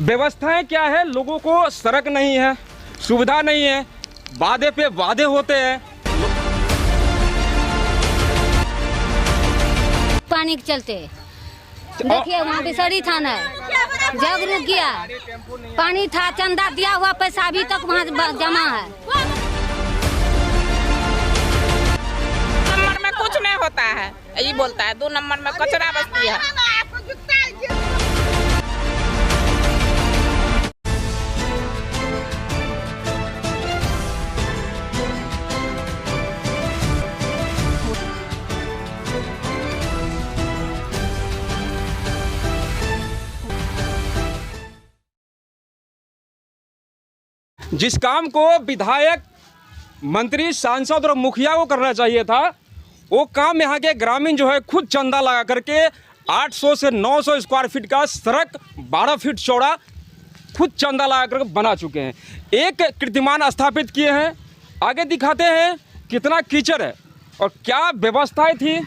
व्यवस्थाएं क्या है, लोगों को सड़क नहीं है, सुविधा नहीं है, वादे पे वादे होते हैं। पानी के चलते देखिए वहाँ बिसरी थाना है, जग रुक गया, पानी था, चंदा दिया हुआ पैसा अभी तक वहाँ जमा है। नंबर में कुछ नहीं होता है, यही बोलता है 2 नंबर में कचरा बस्ती है। जिस काम को विधायक, मंत्री, सांसद और मुखिया को करना चाहिए था, वो काम यहाँ के ग्रामीण जो है खुद चंदा लगा करके 800 से 900 स्क्वायर फीट का सड़क 12 फीट चौड़ा खुद चंदा लगा करके बना चुके हैं। एक कीर्तिमान स्थापित किए हैं। आगे दिखाते हैं कितना कीचड़ है और क्या व्यवस्थाएं थी।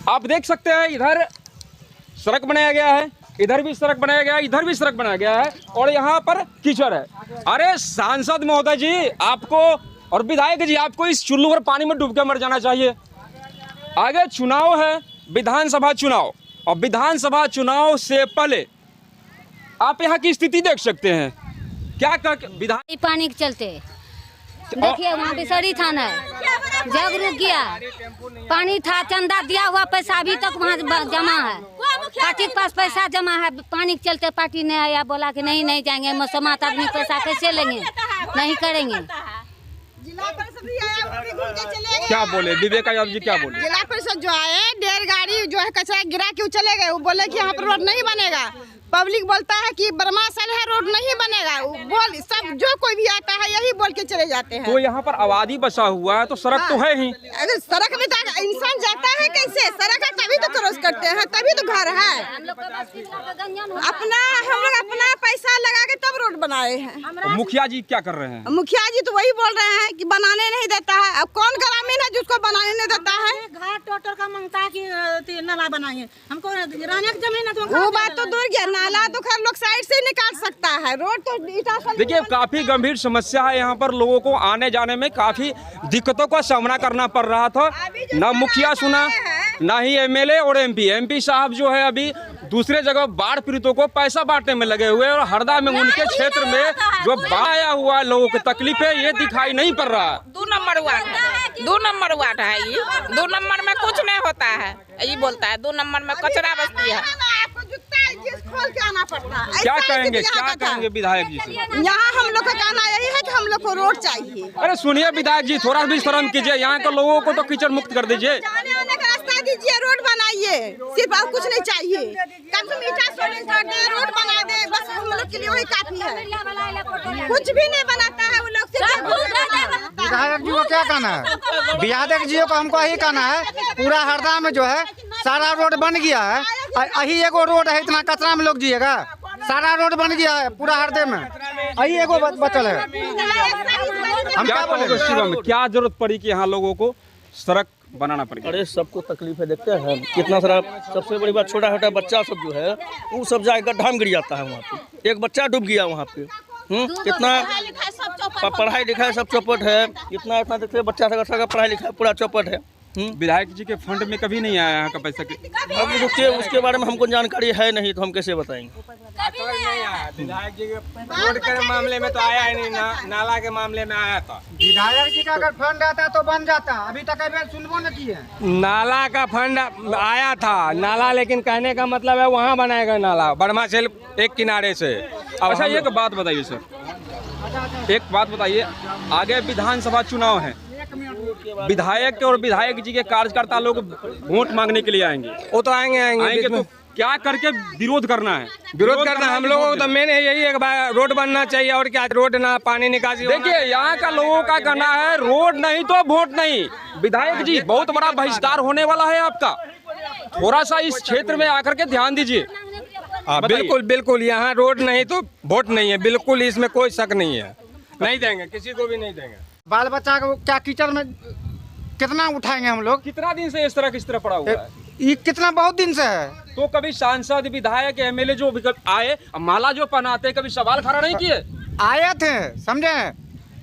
आप देख सकते हैं इधर सड़क बनाया गया है, इधर भी सड़क बनाया गया है, इधर भी सड़क बनाया गया है और यहाँ पर कीचड़ है। अरे सांसद महोदय जी आपको और विधायक जी आपको इस चुल्लू पर पानी में डूब के मर जाना चाहिए। आगे चुनाव है, विधानसभा चुनाव, और विधानसभा चुनाव से पहले आप यहाँ की स्थिति देख सकते हैं। क्या विधान पानी के चलते देखिए वहाँ बिसरी थाना है, जग रुक गया, पानी था, चंदा दिया हुआ पैसा अभी तक वहाँ जमा है। पार्टी के पास पैसा जमा है, पानी के चलते पार्टी ने आया, बोला कि नहीं जाएंगे, समात आदमी पैसा कैसे लेंगे, नहीं करेंगे। क्या बोले विवेका यादव जी, क्या बोले? जिला परिषद जो आए, 1.5 गाड़ी जो है कचरा गिरा के चले गए। वो बोले कि यहाँ पर रोड नहीं बनेगा। पब्लिक बोलता है कि बरमासल है, रोड नहीं बनेगा। बोल सब जो कोई भी आता है यही बोल के चले जाते हैं। तो यहाँ पर आबादी बसा हुआ है तो सड़क तो है ही। अगर सड़क में इंसान जाता है कैसे? सड़क है तभी तो क्रॉस करते हैं, तभी तो घर है। हम लोग अपना पैसा लगा के तब रोड बनाए हैं। मुखिया जी क्या कर रहे हैं? मुखिया जी तो वही बोल रहे हैं कि बनाने नहीं देता है। अब कौन ग्रामीण है जिसको बनाने नहीं देता है? घाट टोटल का मांगता है कि नाला बनाएंगे, हमको रहने की जमीन है तो वो बात तो दूर गया, नाला तो खैर लोग साइड से निकाल सकता है, रोड तो देखिए काफी गंभीर समस्या है। यहाँ पर लोगों को आने जाने में काफी दिक्कतों का सामना करना पड़ रहा था। ना मुखिया सुना, ना ही एमएलए और एमपी साहब जो है अभी दूसरे जगह बाढ़ पीड़ितों को पैसा बांटने में लगे हुए और हरदा में उनके क्षेत्र में जो बाढ़ आया हुआ है, लोगों की तकलीफें ये दिखाई नहीं पड़ रहा। 2 नंबर वार्ड है, 2 नंबर वार्ड है ये। 2 नंबर में कुछ नहीं होता है, यही बोलता है 2 नंबर में कचरा बस्ती है। खोल के आना पड़ता है। क्या कहेंगे विधायक जी से? यहाँ हम लोग का कहना यही है कि हम लोग को रोड चाहिए। अरे सुनिए विधायक जी, थोड़ा भी शर्म कीजिए, यहाँ के लोगों को तो कीचड़ मुक्त कर दीजिए। जाने आने का रास्ता दीजिए, रोड बनाइए, सिर्फ और कुछ नहीं चाहिए। कम से कम ईटा सोलिंग कर दे, रोड बना दे, बस हम लोग के लिए वही काफी है। कुछ भी नहीं बनाता है वो लोग। विधायक जी को क्या कहना है? विधायक जी को हमको यही कहना है, पूरा हरदा में जो है सारा रोड बन गया है, यही एगो रोड है, इतना कचरा में लोग जिएगा। सारा रोड बन गया है पूरा हरदे में, यही एगो बचल है। हम क्या बोले शिवम, क्या जरूरत पड़ी कि यहाँ लोगों को सड़क बनाना पड़ेगा? अरे सबको तकलीफ है, देखते हैं कितना सारा। सबसे बड़ी बात छोटा बच्चा सब जो है वो सब जाकर गड्ढा में गिर जाता है। वहाँ पे एक बच्चा डूब गया वहाँ पे। कितना पढ़ाई लिखाई सब चौपट है, इतना देखते बच्चा का पढ़ाई लिखाई पूरा चौपट है। विधायक जी के फंड में कभी नहीं आया यहाँ का पैसा? अब रुकिए, उसके बारे में हमको जानकारी है नहीं तो हम कैसे बताएंगे। विधायक जी के रोड के मामले में तो आया ही नहीं, नाला के मामले में आया था। विधायक जी का अगर फंड आता तो बन जाता, अभी तक सुनबो न किए। नाला का फंड आया था, नाला लेकिन कहने का मतलब है वहाँ बनाएगा नाला बर्मा से एक किनारे से। अच्छा एक बात बताइए सर, एक बात बताइए, आगे विधानसभा चुनाव है, विधायक और विधायक जी के कार्यकर्ता लोग वोट मांगने के लिए आएंगे। वो तो आएंगे तो क्या करके विरोध करना है? विरोध करना हम लोगों को तो मेन है यही, एक बार रोड बनना चाहिए और क्या, रोड ना पानी निकासी। देखिए यहाँ का लोगों का कहना है रोड नहीं तो वोट नहीं। विधायक जी बहुत बड़ा बहिष्कार होने वाला है आपका, थोड़ा सा इस क्षेत्र में आकर के ध्यान दीजिए। बिल्कुल यहाँ रोड नहीं तो वोट नहीं है, बिल्कुल इसमें कोई शक नहीं है। नहीं देंगे, किसी को भी नहीं देंगे। बाल बच्चा को क्या कीचड़ में कितना उठाएंगे हम लोग? कितना दिन से इस तरह किस तरह पड़ा हुआ है? ये कितना बहुत दिन से है। तो कभी सांसद, विधायक, एमएलए जो आए, माला जो पहनाते, कभी सवाल खड़ा नहीं किए? आए थे, समझे,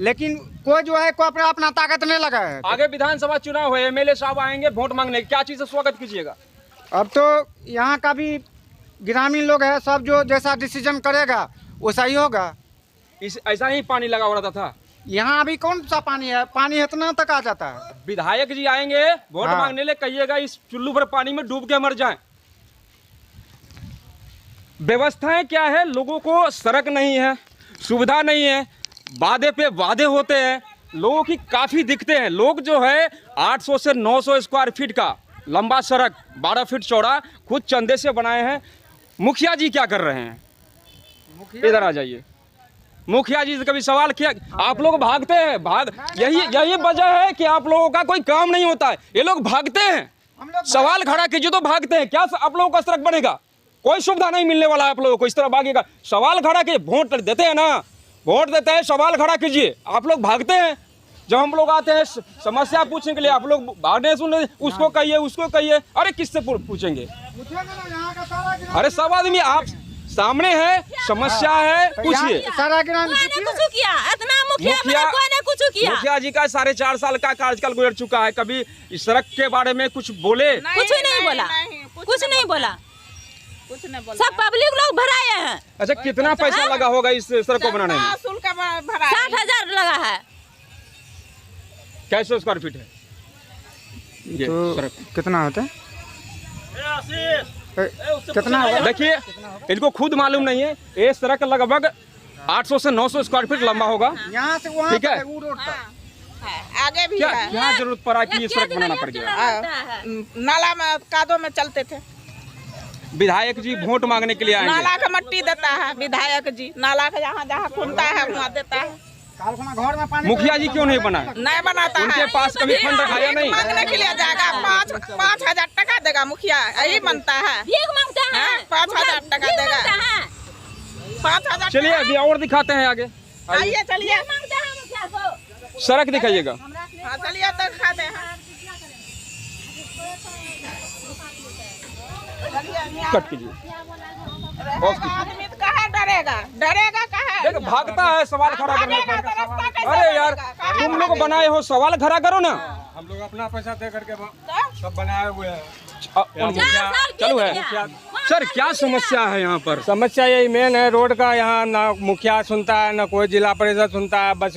लेकिन कोई जो है कोई अपना ताकत नहीं लगा है। आगे विधानसभा चुनाव है, एमएलए साहब आएंगे वोट मांगने, क्या चीज से स्वागत कीजिएगा? अब तो यहाँ का भी ग्रामीण लोग है, सब जो जैसा डिसीजन करेगा वैसा ही होगा। ऐसा ही पानी लगा हुआ रहता था यहाँ। अभी कौन सा पानी है? पानी इतना तक आ जाता है। विधायक जी आएंगे वोट हाँ। मांगने ले, कहिएगा इस चुल्लू भर पानी में डूब के मर जाएं। व्यवस्थाएं क्या है? लोगों को सड़क नहीं है, सुविधा नहीं है, वादे पे वादे होते हैं, लोगों की काफ़ी दिक्कतें हैं। लोग जो है 800 से 900 स्क्वायर फीट का लंबा सड़क 12 फीट चौड़ा खुद चंदे से बनाए हैं। मुखिया जी क्या कर रहे हैं? इधर आ जाइए। मुखिया जी से कभी सवाल किया? आप लोग भागते हैं, यही वजह है कि आप लोगों का कोई काम नहीं होता है। ये लोग भागते हैं, सवाल खड़ा कीजिए तो भागते हैं। क्या आप लोगों का सड़क बनेगा? कोई सुविधा नहीं मिलने वाला है आप लोगों को। इस तरह भागेगा, सवाल खड़ा कीजिए। वोट देते हैं ना, वोट देते हैं, सवाल खड़ा कीजिए। आप लोग भागते हैं। जब हम लोग आते हैं समस्या पूछने के लिए, आप लोग भागने सुनने, उसको कहिए, उसको कहिए। अरे किससे पूछेंगे? अरे सब आदमी आप सामने है, समस्या है, पूछिए। मुखिया जी का 4.5 साल का कार्यकाल गुजर चुका है, कभी इस सड़क के बारे में कुछ बोले? कुछ नहीं बोला, कुछ नहीं बोला। सब पब्लिक लोग भराए हैं। अच्छा, कितना पैसा लगा होगा इस सड़क को बनाने में? 60,000 लगा है। कैसे स्क्वायर फीट है ये तो कितना होता है? कितना? देखिए, इनको खुद मालूम नहीं है। ये सड़क लगभग 800 से 900 स्क्वायर फीट लंबा होगा। यहाँ से वहाँ ठीक है। वो रोड पर आगे भी क्या है। क्या जरूरत पड़ा कि ये सड़क बनाना पड़ गया? नाला में कादों में चलते थे। विधायक जी वोट मांगने के लिए आएंगे, नाला का मट्टी देता है विधायक जी, नाला का जहाँ जहाँ खुलता है वहाँ देता है। घर में पानी। मुखिया जी क्यों नहीं बनाए? नहीं बनाता उनके है। पास कभी फंड आया नहीं? मांगने के लिए जाएगा 5,000 टका देगा मुखिया, यही मांगता है। 5,000 टका देगा। 5,000। चलिए अभी और दिखाते हैं आगे। आइए चलिए, सड़क दिखाइएगा। हाँ चलिए तो दिखाते हैं। कट कीजिए। आदमी तो कहाँ डरेगा, डरेगा कहाँ? देख भागता है सवाल खड़ा करने पर। अरे यार, तुम लोग बनाए हो, सवाल खड़ा करो ना। हम लोग अपना पैसा दे करके सब बनाए हुए हैं। चलो है सर, क्या समस्या है यहाँ पर? समस्या यही मेन है रोड का। यहाँ ना मुखिया सुनता है, ना कोई जिला परिषद सुनता है। बस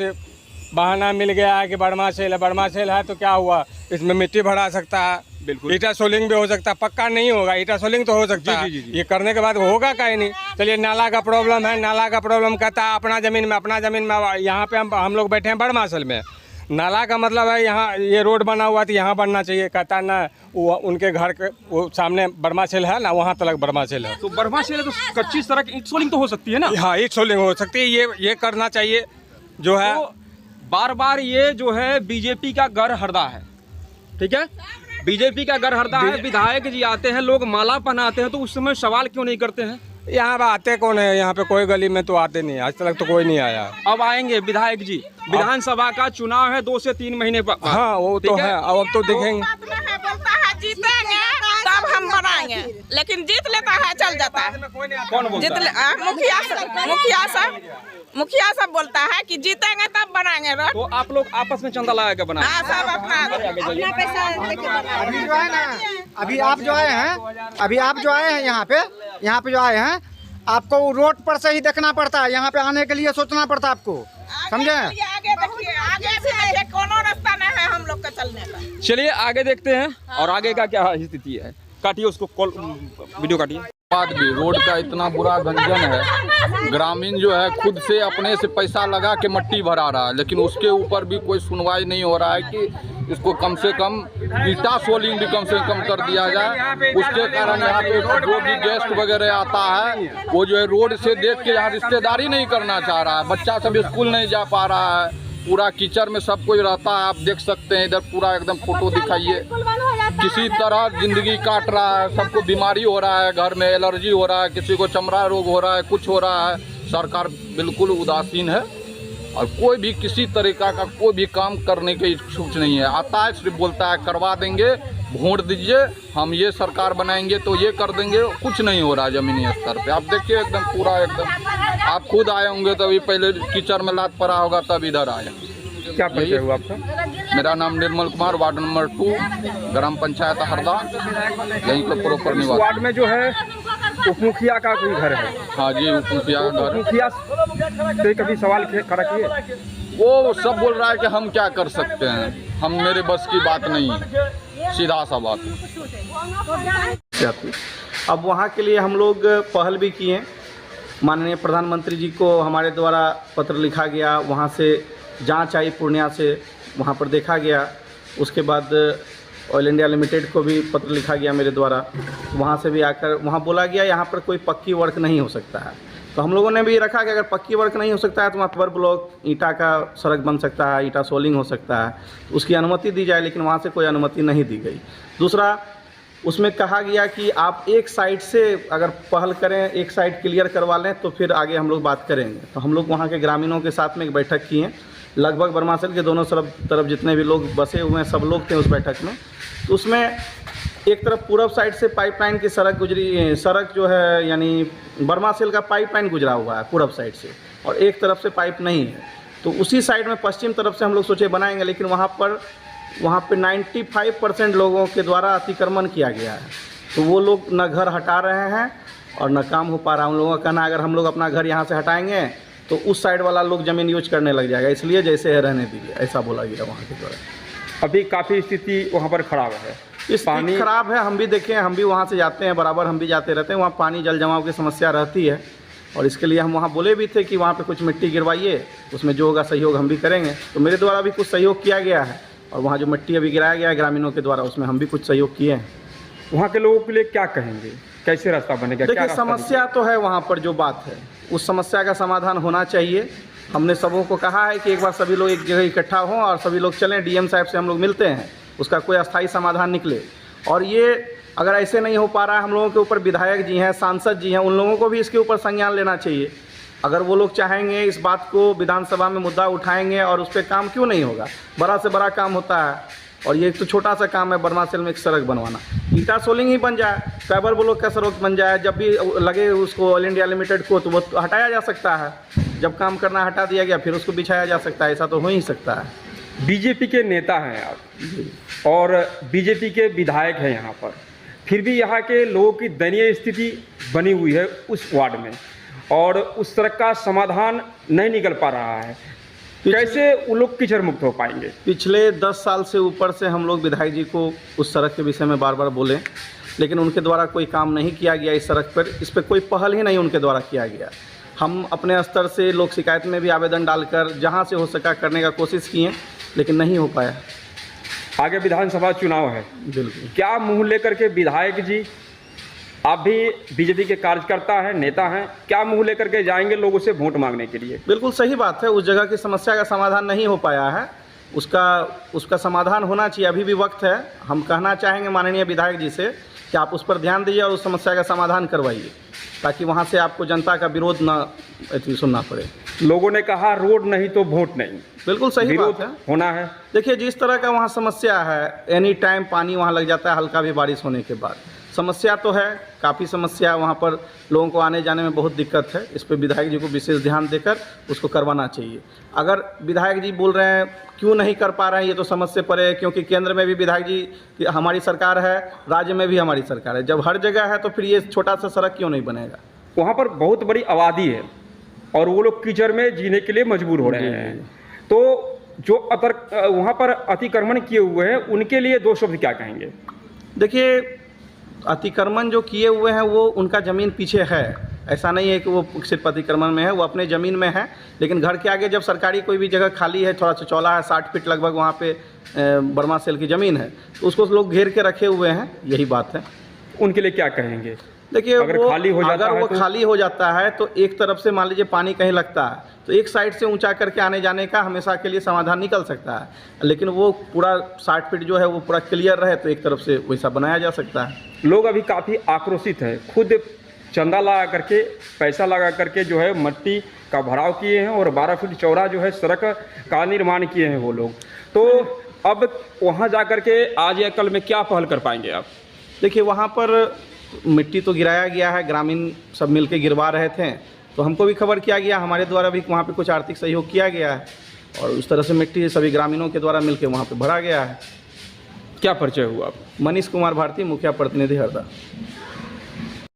बहाना मिल गया है कि बर्मा सेल है। बर्मा सेल है तो क्या हुआ, इसमें मिट्टी भरा सकता है, बिल्कुल ईटा सोलिंग भी हो सकता है। पक्का नहीं होगा, ईटा सोलिंग तो हो सकता है। जी। ये करने के बाद होगा कहीं नहीं। चलिए, नाला का प्रॉब्लम है, नाला का प्रॉब्लम कहता है अपना ज़मीन में यहाँ पे हम लोग बैठे हैं बड़मासल में। नाला का मतलब है यहाँ ये रोड बना हुआ तो यहाँ बनना चाहिए, कहता है ना वो उनके घर के वो सामने बर्मा सेल है ना, वहाँ तक बर्मा सेल है। तो बर्मा सेल है तो कच्ची सड़क ईट सोलिंग तो हो सकती है ना? हाँ, ईट सोलिंग हो सकती है। ये करना चाहिए जो है। तो बार बार ये जो है बीजेपी का घर हरदा है, ठीक है, बीजेपी का घर हरदा है। विधायक जी आते हैं, लोग माला पहनाते हैं, तो उस समय सवाल क्यों नहीं करते हैं? यहाँ पे आते कौन है? यहाँ पे कोई गली में तो आते नहीं, आज तक तो कोई नहीं आया। अब आएंगे विधायक जी, विधानसभा का चुनाव है 2 से 3 महीने बाद। हाँ वो तो है, अब तो देखेंगे। बोलता है जीतेंगे तब हम बनाएंगे, लेकिन जीत लेता है चल जाता है। कौन बोलता है? मुखिया सब बोलता है कि जीतेंगे तब बनाएंगे रोड। तो आप लोग आपस में चंदा लगा के बनाए? हाँ, सब अपना पैसा लेके बनाएंगे। अभी जो है ना, अभी आप जो आए हैं यहाँ पे जो आए हैं, आपको रोड पर से ही देखना पड़ता है। यहाँ पे आने के लिए सोचना पड़ता है आपको, समझे? आगे देखिए, आगे से देखिए, कोनो रास्ता नहीं है हम लोग का चलने का। चलिए आगे देखते हैं और आगे का क्या स्थिति है। काटिए उसको, कॉल वीडियो काटिए। बाद भी रोड का इतना बुरा गंजन है, ग्रामीण जो है खुद से अपने से पैसा लगा के मट्टी भरा रहा है, लेकिन उसके ऊपर भी कोई सुनवाई नहीं हो रहा है कि इसको कम से कम ईटा सोलिंग भी कम से कम कर दिया जाए। उसके कारण यहाँ पे जो भी गेस्ट वगैरह आता है वो जो है रोड से देख के यहाँ रिश्तेदारी नहीं करना चाह रहा है। बच्चा सब स्कूल नहीं जा पा रहा है, पूरा कीचड़ में सब कुछ रहता है। आप देख सकते हैं इधर पूरा एकदम फोटो दिखाइए, किसी तरह जिंदगी काट रहा है, सबको बीमारी हो रहा है, घर में एलर्जी हो रहा है, किसी को चमड़ा रोग हो रहा है, कुछ हो रहा है। सरकार बिल्कुल उदासीन है और कोई भी किसी तरीका का कोई भी काम करने के इच्छुक नहीं है। आता है सिर्फ बोलता है करवा देंगे, वोट दीजिए, हम ये सरकार बनाएंगे तो ये कर देंगे। कुछ नहीं हो रहा है ज़मीनी स्तर पे। आप देखिए एकदम पूरा एकदम, आप खुद आए होंगे तभी, पहले कीचड़ में लात पड़ा होगा तब इधर आए। क्या परिचय हुआ आपका? मेरा नाम निर्मल कुमार, वार्ड नंबर 2, ग्राम पंचायत हरदा, यहीं पर प्रॉपर निवास। वार्ड में जो है उपमुखिया का कोई घर है? हाँ जी, उपमुखिया का घर। मुखिया से कभी सवाल खड़ा किए? वो सब बोल रहा है कि हम क्या कर सकते हैं, हम मेरे बस की बात नहीं है, सीधा सा बात है। अब वहाँ के लिए हम लोग पहल भी किए, माननीय प्रधानमंत्री जी को हमारे द्वारा पत्र लिखा गया, वहाँ से जांच आई पूर्णिया से, वहाँ पर देखा गया। उसके बाद ऑयल इंडिया लिमिटेड को भी पत्र लिखा गया मेरे द्वारा, वहाँ से भी आकर वहाँ बोला गया यहाँ पर कोई पक्की वर्क नहीं हो सकता है। तो हम लोगों ने भी रखा कि अगर पक्की वर्क नहीं हो सकता है तो वहाँ पर ब्लॉक ईंटा का सड़क बन सकता है, ईंटा सोलिंग हो सकता है, तो उसकी अनुमति दी जाए, लेकिन वहाँ से कोई अनुमति नहीं दी गई। दूसरा, उसमें कहा गया कि आप एक साइड से अगर पहल करें, एक साइड क्लियर करवा लें तो फिर आगे हम लोग बात करेंगे। तो हम लोग वहाँ के ग्रामीणों के साथ में एक बैठक किए, लगभग बरमासल के दोनों तरफ जितने भी लोग बसे हुए हैं सब लोग थे उस बैठक में। तो उसमें एक तरफ पूरब साइड से पाइपलाइन की सड़क गुजरी, सड़क जो है यानी बरमासल का पाइपलाइन गुजरा हुआ है पूरब साइड से, और एक तरफ से पाइप नहीं है। तो उसी साइड में पश्चिम तरफ से हम लोग सोचे बनाएंगे, लेकिन वहाँ पे 95% लोगों के द्वारा अतिक्रमण किया गया है। तो वो लोग न घर हटा रहे हैं और न काम हो पा रहा है। उन लोगों का कहना अगर हम लोग अपना घर यहाँ से हटाएंगे तो उस साइड वाला लोग ज़मीन यूज करने लग जाएगा, इसलिए जैसे है रहने दीजिए, ऐसा बोला गया वहाँ के द्वारा। अभी काफ़ी स्थिति वहाँ पर खराब है, इस पानी खराब है। हम भी देखें, हम भी वहाँ से जाते हैं, बराबर हम भी जाते रहते हैं। वहाँ पानी जल जमाव की समस्या रहती है, और इसके लिए हम वहाँ बोले भी थे कि वहाँ पे कुछ मिट्टी गिरवाइए, उसमें जो होगा सहयोग हम भी करेंगे। तो मेरे द्वारा भी कुछ सहयोग किया गया है, और वहाँ जो मिट्टी अभी गिराया गया है ग्रामीणों के द्वारा, उसमें हम भी कुछ सहयोग किए हैं। वहाँ के लोगों के लिए क्या कहेंगे, कैसे रास्ता बनेगा? देखिए, समस्या तो है वहाँ पर, जो बात है उस समस्या का समाधान होना चाहिए। हमने सबों को कहा है कि एक बार सभी लोग एक जगह इकट्ठा हों और सभी लोग चलें, डीएम साहब से हम लोग मिलते हैं, उसका कोई अस्थायी समाधान निकले। और ये अगर ऐसे नहीं हो पा रहा है, हम लोगों के ऊपर विधायक जी हैं, सांसद जी हैं, उन लोगों को भी इसके ऊपर संज्ञान लेना चाहिए। अगर वो लोग चाहेंगे इस बात को विधानसभा में मुद्दा उठाएंगे और उस पर काम क्यों नहीं होगा। बड़ा से बड़ा काम होता है, और ये तो छोटा सा काम है बरमासल में एक सड़क बनवाना। ईटा सोलिंग ही बन जाए, फाइबर ब्लॉक का सड़क बन जाए, जब भी लगे उसको ऑयल इंडिया लिमिटेड को तो वो हटाया जा सकता है। जब काम करना हटा दिया गया फिर उसको बिछाया जा सकता है, ऐसा तो हो ही सकता है। बीजेपी के नेता हैं आप और बीजेपी के विधायक हैं यहाँ पर, फिर भी यहाँ के लोगों की दयनीय स्थिति बनी हुई है उस वार्ड में, और उस सड़क का समाधान नहीं निकल पा रहा है। कैसे वो लोग कीचड़ मुक्त हो पाएंगे? पिछले 10 साल से ऊपर से हम लोग विधायक जी को उस सड़क के विषय में बार बार बोले, लेकिन उनके द्वारा कोई काम नहीं किया गया इस सड़क पर। इस पर कोई पहल ही नहीं उनके द्वारा किया गया। हम अपने स्तर से लोक शिकायत में भी आवेदन डालकर जहां से हो सका करने का कोशिश किए, लेकिन नहीं हो पाया। आगे विधानसभा चुनाव है, बिल्कुल। क्या मुँह लेकर के विधायक जी, आप भी बीजेपी के कार्यकर्ता हैं, नेता हैं, क्या मुंह लेकर के जाएंगे लोगों से वोट मांगने के लिए? बिल्कुल सही बात है। उस जगह की समस्या का समाधान नहीं हो पाया है, उसका समाधान होना चाहिए। अभी भी वक्त है। हम कहना चाहेंगे माननीय विधायक जी से कि आप उस पर ध्यान दीजिए और उस समस्या का समाधान करवाइए, ताकि वहाँ से आपको जनता का विरोध न सुनना पड़े। लोगों ने कहा रोड नहीं तो वोट नहीं। बिल्कुल सही बात है, होना है। देखिए, जिस तरह का वहाँ समस्या है, एनी टाइम पानी वहाँ लग जाता है, हल्का भी बारिश होने के बाद। समस्या तो है, काफ़ी समस्या, वहाँ पर लोगों को आने जाने में बहुत दिक्कत है। इस पर विधायक जी को विशेष ध्यान देकर उसको करवाना चाहिए। अगर विधायक जी बोल रहे हैं क्यों नहीं कर पा रहे हैं, ये तो समझ से परे है, क्योंकि केंद्र में भी विधायक जी हमारी सरकार है, राज्य में भी हमारी सरकार है। जब हर जगह है तो फिर ये छोटा सा सड़क क्यों नहीं बनेगा? वहाँ पर बहुत बड़ी आबादी है और वो लोग कीचड़ में जीने के लिए मजबूर हो रहे हैं। तो जो वहाँ पर अतिक्रमण किए हुए हैं उनके लिए 2 शब्द क्या कहेंगे? देखिए, अतिक्रमण जो किए हुए हैं वो उनका ज़मीन पीछे है, ऐसा नहीं है कि वो सिर्फ अतिक्रमण में है, वो अपने ज़मीन में है। लेकिन घर के आगे जब सरकारी कोई भी जगह खाली है, थोड़ा सा चौला है, 60 फीट लगभग वहाँ पे बरमासल की ज़मीन है, तो उसको लोग घेर के रखे हुए हैं। यही बात है। उनके लिए क्या कहेंगे? देखिए, अगर वो खाली हो जाता है तो एक तरफ से मान लीजिए पानी कहीं लगता है तो एक साइड से ऊंचा करके आने जाने का हमेशा के लिए समाधान निकल सकता है, लेकिन वो पूरा 60 फीट जो है वो पूरा क्लियर रहे तो एक तरफ से वैसा बनाया जा सकता है। लोग अभी काफ़ी आक्रोशित है। खुद चंदा लगा करके, पैसा लगा करके जो है मट्टी का भराव किए हैं और 12 फीट चौड़ा जो है सड़क का निर्माण किए हैं वो लोग। तो अब वहाँ जा कर के आज या कल में क्या पहल कर पाएंगे आप? देखिए वहाँ पर मिट्टी तो गिराया गया है, ग्रामीण सब मिलकर गिरवा रहे थे, तो हमको भी खबर किया गया, हमारे द्वारा भी वहाँ पे कुछ आर्थिक सहयोग किया गया है और उस तरह से मिट्टी सभी ग्रामीणों के द्वारा मिलकर वहाँ पे भरा गया है। क्या परिचय हुआ आप? मनीष कुमार भारती, मुखिया प्रतिनिधि हरदा।